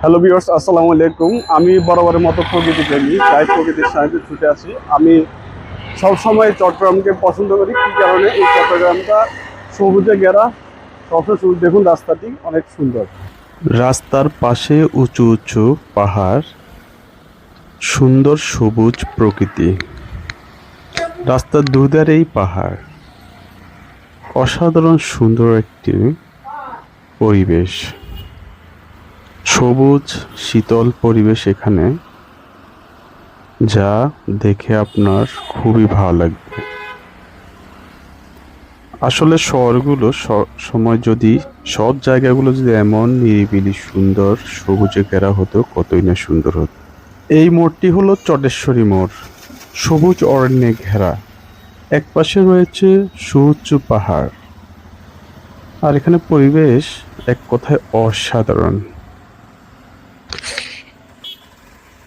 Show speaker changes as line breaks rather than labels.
Hello viewers, আসসালামু আলাইকুম। আমি বরাবরের মতো প্রকৃতি প্রেমী, তাই প্রকৃতির সাথে ছুটে আসি। আমি সবসময় চট্টগ্রামকে পছন্দ করি। কী কারণে? এই চট্টগ্রামটা সবুজে ঘেরা, সবসময় সবুজ। দেখুন, রাস্তাটি অনেক সুন্দর। রাস্তার পাশে উঁচু উঁচু পাহাড়, সুন্দর সবুজ প্রকৃতি। রাস্তার দুধারেই পাহাড়, অসাধারণ সুন্দর একটি পরিবেশ। সবুজ শীতল পরিবেশ এখানে, যা দেখে আপনার খুবই ভালো লাগবে। আসলে শহরগুলো সময় যদি সব জায়গাগুলো যদি এমন নিরিবিলি সুন্দর সবুজে ঘেরা হতো, কতই না সুন্দর হতো। এই মোড়টি হলো চটেশ্বরী মোড়, সবুজ অরণ্যে ঘেরা। এক পাশে রয়েছে সুউচ্চ পাহাড়, আর এখানে পরিবেশ এক কথায় অসাধারণ।